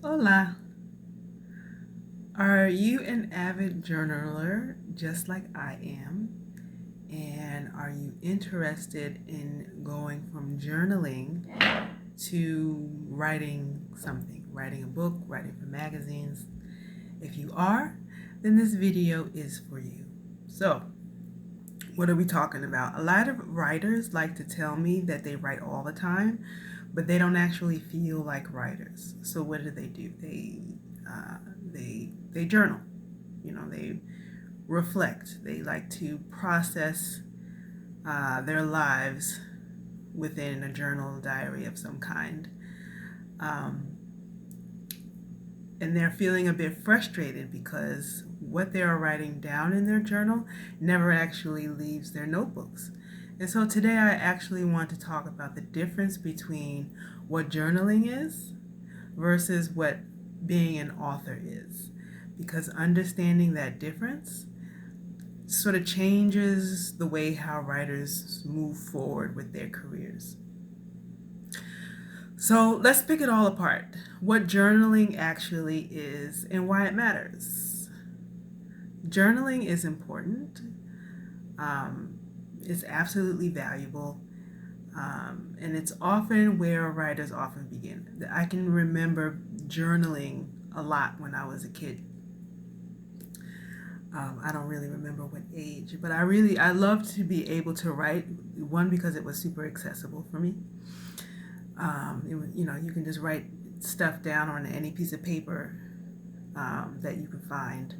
Hola. Are you an avid journaler just like I am? And are you interested in going from journaling to writing something, writing a book, writing for magazines? If you are, then this video is for you. So, what are we talking about? A lot of writers like to tell me that they write all the time, but they don't actually feel like writers. So what do? Uh, they journal. They reflect. They like to process their lives within a journal diary of some kind. Um, and they're feeling a bit frustrated because what they are writing down in their journal never actually leaves their notebooks. And so today I actually want to talk about the difference between what journaling is versus what being an author is. Because understanding that difference sort of changes the way how writers move forward with their careers. So let's pick it all apart. What journaling actually is and why it matters. Journaling is important. Um, it's absolutely valuable. And it's often where writers often begin. I can remember journaling a lot when I was a kid. I don't really remember what age, but I loved to be able to write. One, because it was super accessible for me. You can just write stuff down on any piece of paper that you can find.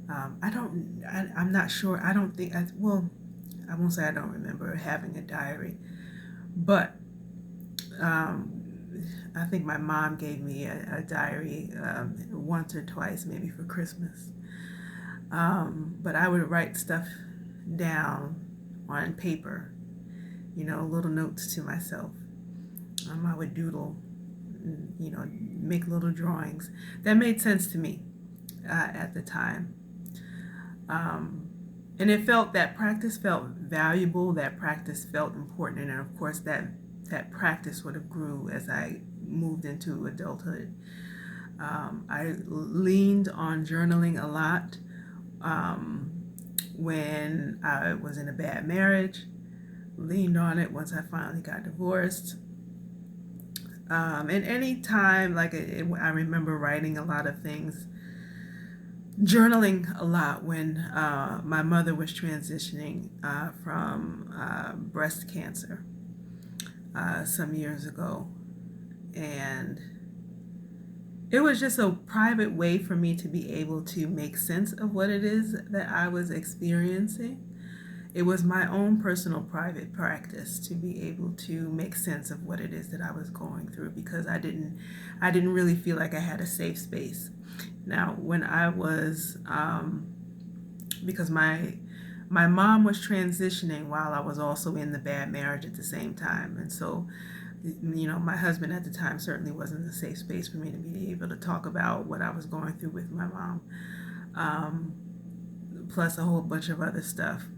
I'm not sure. I don't think, I won't say I don't remember having a diary, but um, I think my mom gave me a diary once or twice, maybe for Christmas. But I would write stuff down on paper, little notes to myself. I would doodle, make little drawings. That made sense to me at the time. Um, and that practice felt valuable, that practice felt important, and of course that practice sort of grew as I moved into adulthood. I leaned on journaling a lot when I was in a bad marriage, leaned on it once I finally got divorced. And any time, I remember writing a lot of things, journaling a lot when my mother was transitioning from breast cancer some years ago. And it was just a private way for me to be able to make sense of what it is that I was experiencing. It was my own personal private practice to be able to make sense of what it is that I was going through, because I didn't really feel like I had a safe space. Now, when I was because my mom was transitioning while I was also in the bad marriage at the same time, and so my husband at the time certainly wasn't a safe space for me to be able to talk about what I was going through with my mom, um, plus a whole bunch of other stuff.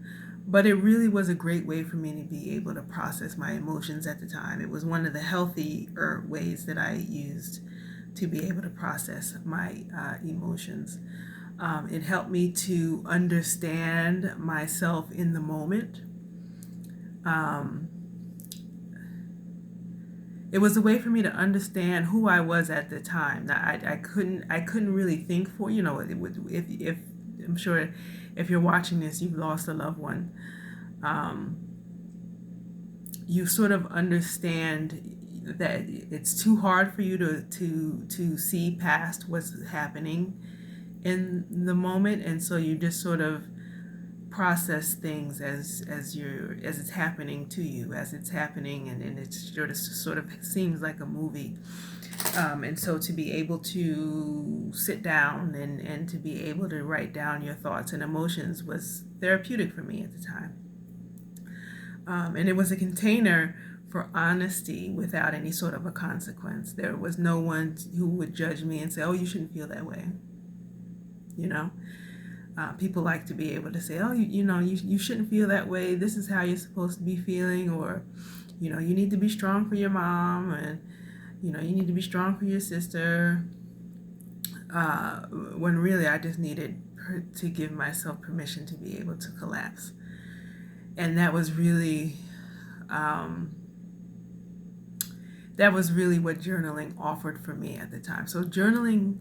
But it really was a great way for me to be able to process my emotions at the time. It was one of the healthier ways that I used to be able to process my emotions. It helped me to understand myself in the moment. Um, it was a way for me to understand who I was at the time. Now, I couldn't really think for if I'm sure if you're watching this, you've lost a loved one. Um, you sort of understand that it's too hard for you to see past what's happening in the moment, and so you just sort of process things as it's happening to you, as it's happening, and it sort of seems like a movie. And so to be able to sit down and to be able to write down your thoughts and emotions was therapeutic for me at the time. And it was a container for honesty without any sort of a consequence. There was no one who would judge me and say, "Oh, you shouldn't feel that way." You know, people like to be able to say, "Oh, you shouldn't feel that way. This is how you're supposed to be feeling," or, you need to be strong for your mom, and you need to be strong for your sister. when really I just needed to give myself permission to be able to collapse. And um, that was really what journaling offered for me at the time. So journaling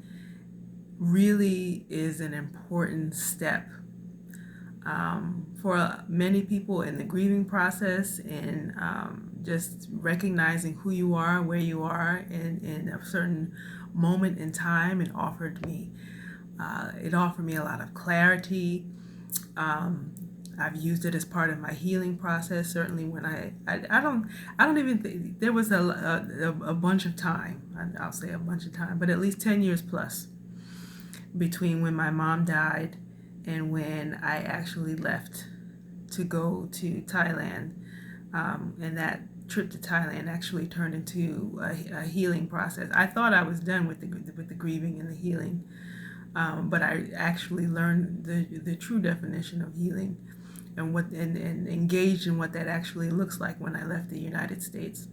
really is an important step for many people in the grieving process, and just recognizing who you are, where you are in a certain moment in time. It offered me a lot of clarity. I've used it as part of my healing process. Certainly, when I don't even think there was a bunch of time. I'll say a bunch of time, but at least 10 years plus between when my mom died and when I actually left to go to Thailand. And that trip to Thailand actually turned into a healing process. I thought I was done with the grieving and the healing, but I actually learned the true definition of healing and engaged in what that actually looks like when I left the United States.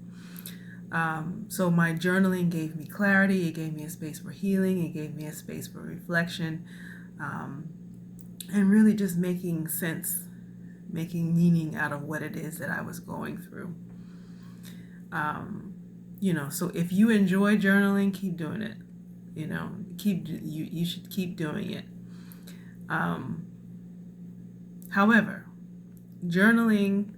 So my journaling gave me clarity. It gave me a space for healing. It gave me a space for reflection, and really just making sense, making meaning out of what it is that I was going through. So if you enjoy journaling, keep doing it. You should keep doing it. However, journaling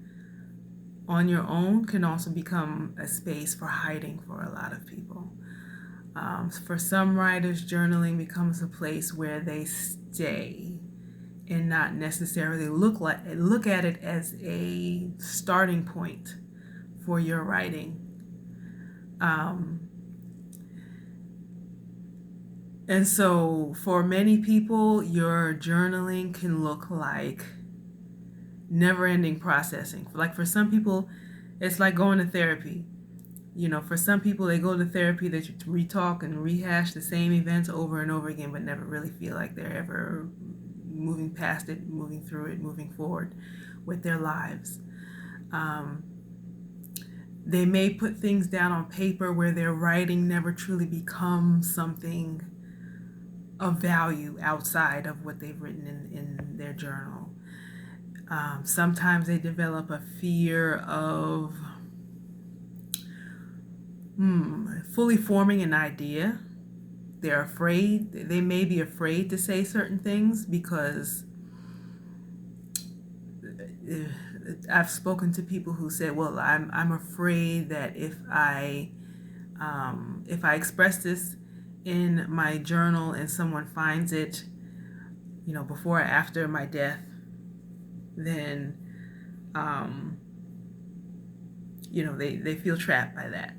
on your own can also become a space for hiding for a lot of people. For some writers, journaling becomes a place where they stay and not necessarily look at it as a starting point for your writing. And so for many people, your journaling can look like never-ending processing. Like for some people, it's like going to therapy. For some people, they go to therapy that you re-talk and rehash the same events over and over again, but never really feel like they're ever moving past it, moving through it, moving forward with their lives. They may put things down on paper where their writing never truly becomes something of value outside of what they've written in their journal. Sometimes they develop a fear of fully forming an idea. They're afraid. They may be afraid to say certain things because I've spoken to people who said, "Well, I'm afraid that if I express this in my journal and someone finds it, before or after my death, then they feel trapped by that.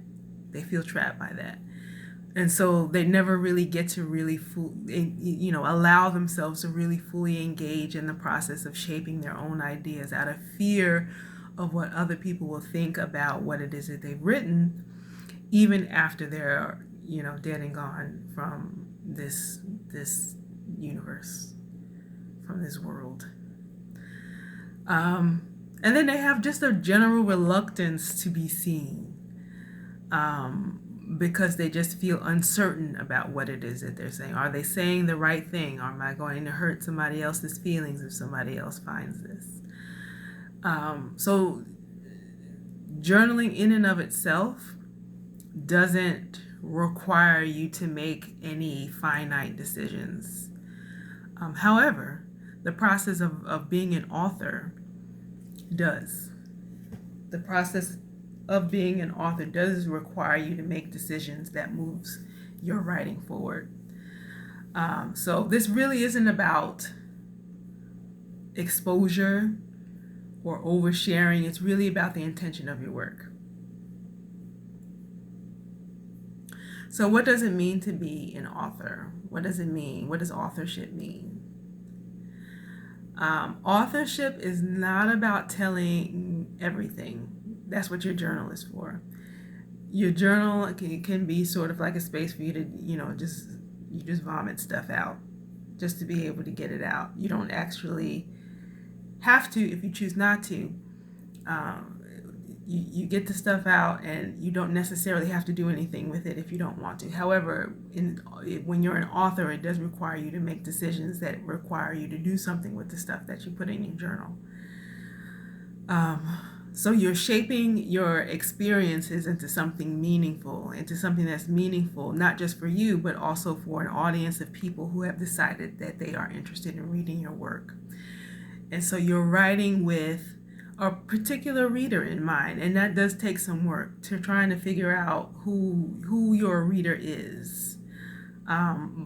They feel trapped by that." And so they never really get to really allow themselves to really fully engage in the process of shaping their own ideas out of fear of what other people will think about what it is that they've written, even after they're, dead and gone from this universe, from this world. And then they have just a general reluctance to be seen. Because they just feel uncertain about what it is that they're saying. Are they saying the right thing? Or am I going to hurt somebody else's feelings if somebody else finds this? So journaling in and of itself doesn't require you to make any finite decisions. However, the process of being an author does. The process of being an author does require you to make decisions that moves your writing forward. So this really isn't about exposure or oversharing. It's really about the intention of your work. So what does it mean to be an author? What does it mean? What does authorship mean? Authorship is not about telling everything. That's what your journal is for. Your journal can be sort of like a space for you to, just vomit stuff out just to be able to get it out. You don't actually have to, if you choose not to. you get the stuff out, and you don't necessarily have to do anything with it if you don't want to. However, when you're an author, it does require you to make decisions that require you to do something with the stuff that you put in your journal. So you're shaping your experiences into something meaningful, not just for you, but also for an audience of people who have decided that they are interested in reading your work. And so you're writing with a particular reader in mind, and that does take some work to trying to figure out who your reader is,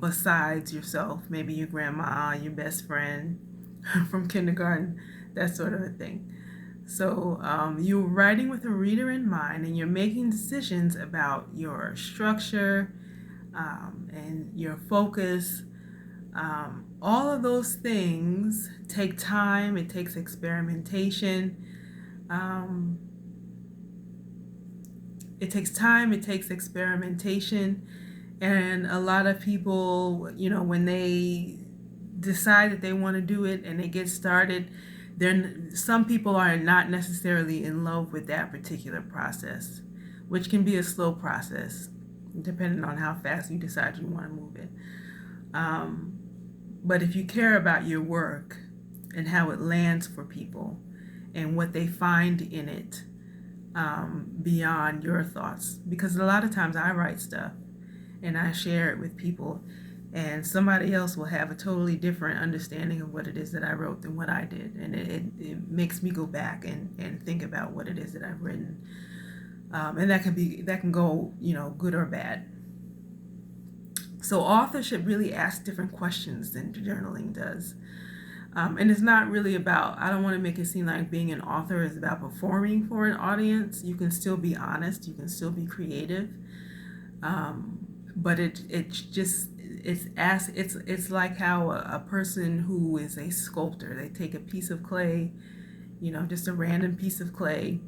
besides yourself, maybe your grandma, your best friend from kindergarten, that sort of a thing. So you're writing with a reader in mind, and you're making decisions about your structure, and your focus. All of those things take time. It takes experimentation. It takes time. It takes experimentation. And a lot of people, when they decide that they want to do it and they get started, then some people are not necessarily in love with that particular process, which can be a slow process, depending on how fast you decide you want to move it. But if you care about your work and how it lands for people and what they find in it, beyond your thoughts, because a lot of times I write stuff and I share it with people, and somebody else will have a totally different understanding of what it is that I wrote than what I did, and it makes me go back and think about what it is that I've written, and that can go good or bad. So authorship really asks different questions than journaling does. And it's not really about, I don't want to make it seem like being an author is about performing for an audience. You can still be honest, you can still be creative. But it's like how a person who is a sculptor, they take a piece of clay, just a random piece of clay,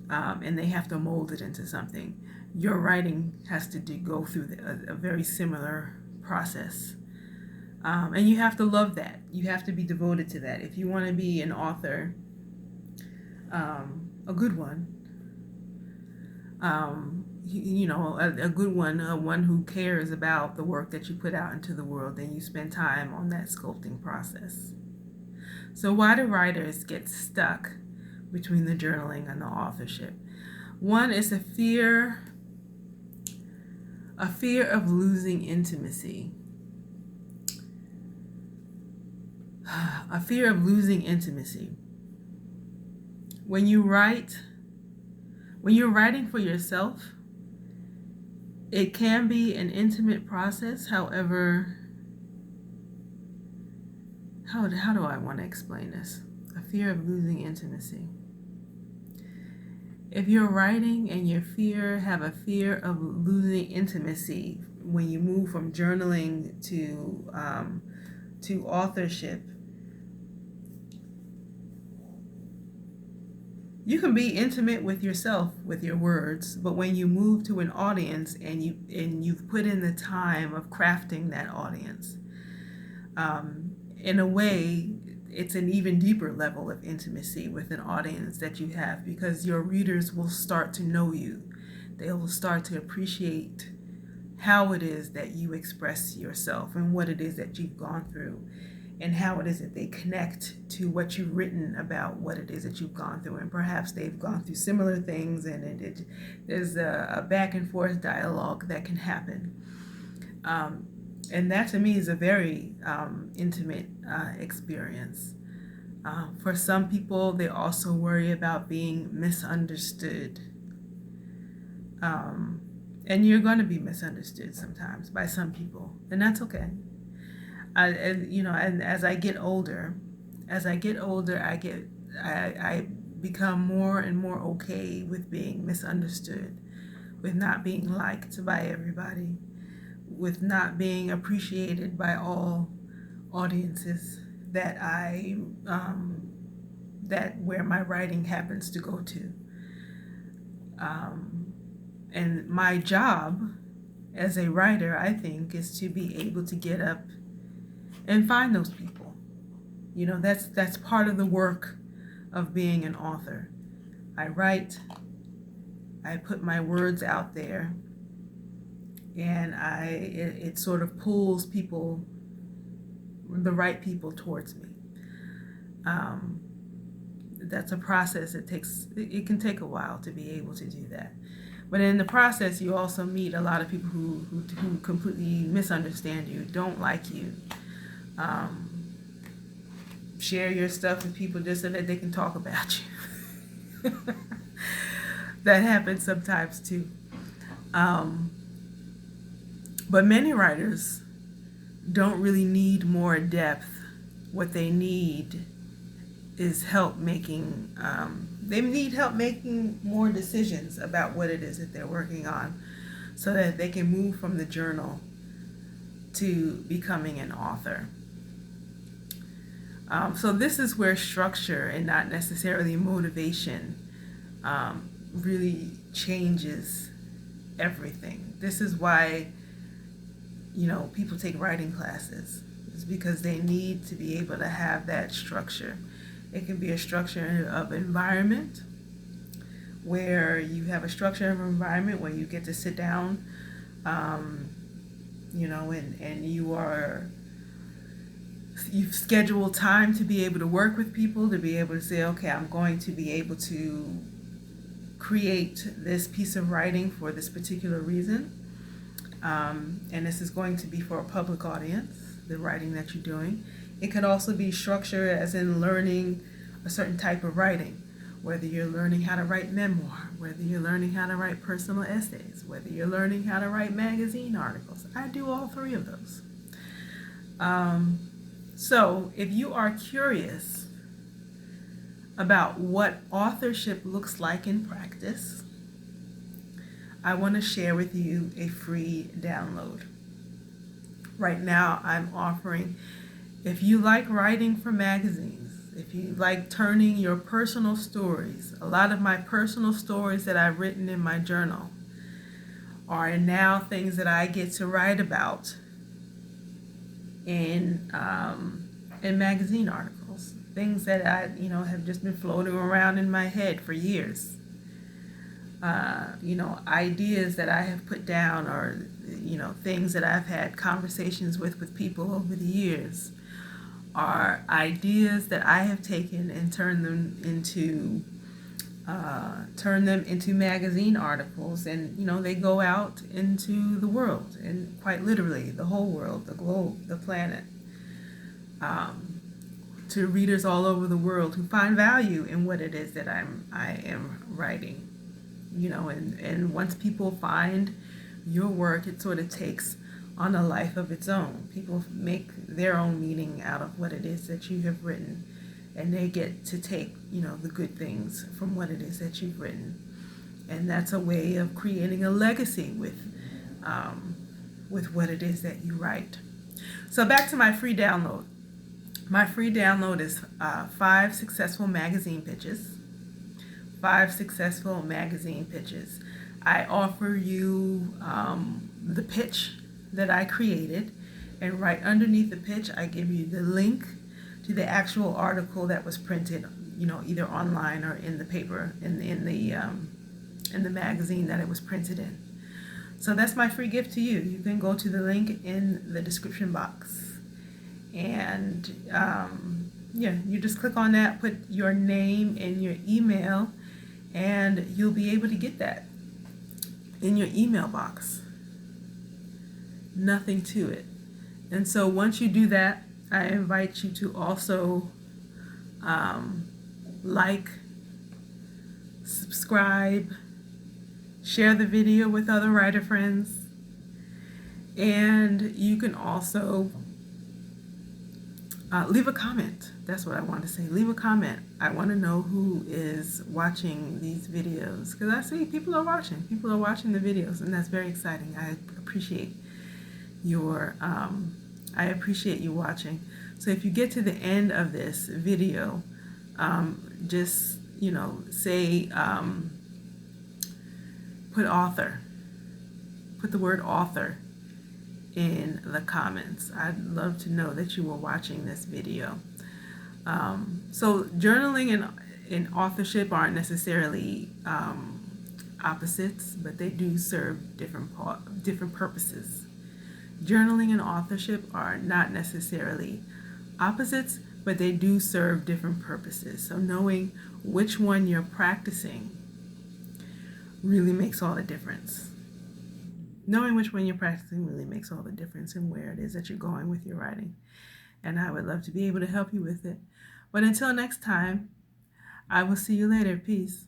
and they have to mold it into something. Your writing has to go through a very similar process. And you have to love that. You have to be devoted to that. If you want to be an author, a good one, a good one, one who cares about the work that you put out into the world, then you spend time on that sculpting process. So why do writers get stuck between the journaling and the authorship? One is a fear of losing intimacy. A fear of losing intimacy. When you're writing for yourself, it can be an intimate process. However, how do I want to explain this? A fear of losing intimacy. If you're writing and have a fear of losing intimacy when you move from journaling to authorship, you can be intimate with yourself, with your words, but when you move to an audience and you've put in the time of crafting that audience, in a way, it's an even deeper level of intimacy with an audience that you have, because your readers will start to know you. They will start to appreciate how it is that you express yourself and what it is that you've gone through, and how it is that they connect to what you've written about what it is that you've gone through. And perhaps they've gone through similar things, and there's a back and forth dialogue that can happen. And that to me is a very intimate experience. For some people, they also worry about being misunderstood. And you're going to be misunderstood sometimes by some people, and that's okay. And as I get older, I become more and more okay with being misunderstood, with not being liked by everybody, with not being appreciated by all audiences that where my writing happens to go to. And my job as a writer, I think, is to be able to get up and find those people. That's part of the work of being an author. I write, I put my words out there, and it sort of pulls people, the right people, towards me. That's a process. It can take a while to be able to do that. But in the process, you also meet a lot of people who completely misunderstand you, don't like you, share your stuff with people just so that they can talk about you. That happens sometimes too. But many writers don't really need more depth. What they need is help making, they need help making more decisions about what it is that they're working on, so that they can move from the journal to becoming an author. So this is where structure and not necessarily motivation really changes everything. This is why, people take writing classes. It's because they need to be able to have that structure. It can be a structure of environment, where you have a structure of environment where you get to sit down, and you've scheduled time to be able to work with people, to be able to say, okay, I'm going to be able to create this piece of writing for this particular reason. And this is going to be for a public audience, the writing that you're doing. It could also be structure as in learning a certain type of writing, whether you're learning how to write memoir, whether you're learning how to write personal essays, whether you're learning how to write magazine articles. I do all three of those. So if you are curious about what authorship looks like in practice, I want to share with you a free download. Right now I'm offering, if you like writing for magazines, if you like turning your personal stories, a lot of my personal stories that I've written in my journal are now things that I get to write about in magazine articles, things that I have just been floating around in my head for years. Ideas that I have put down, or things that I've had conversations with people over the years, are ideas that I have taken and turned them into magazine articles, and they go out into the world, and quite literally the whole world, the globe, the planet, to readers all over the world who find value in what it is that I am writing. And once people find your work, it sort of takes on a life of its own. People make their own meaning out of what it is that you have written, and they get to take, the good things from what it is that you've written. And that's a way of creating a legacy with what it is that you write. So back to my free download. My free download is 5 successful magazine pitches. 5 successful magazine pitches. I offer you the pitch that I created, and right underneath the pitch I give you the link to the actual article that was printed, either online or in the paper, in the magazine that it was printed in. So that's my free gift to you. You can go to the link in the description box, and you just click on that, put your name and your email, and you'll be able to get that in your email box. Nothing to it. And so once you do that, I invite you to also like, subscribe, share the video with other writer friends, and you can also leave a comment. That's what I want to say. Leave a comment. I want to know who is watching these videos, because I see people are watching. People are watching the videos, and that's very exciting. I appreciate you watching. So if you get to the end of this video, just say put author. Put the word author in the comments. I'd love to know that you were watching this video. So journaling and authorship aren't necessarily opposites, but they do serve different purposes. Journaling and authorship are not necessarily opposites, but they do serve different purposes. So knowing which one you're practicing really makes all the difference. Knowing which one you're practicing really makes all the difference in where it is that you're going with your writing. And I would love to be able to help you with it. But until next time, I will see you later. Peace.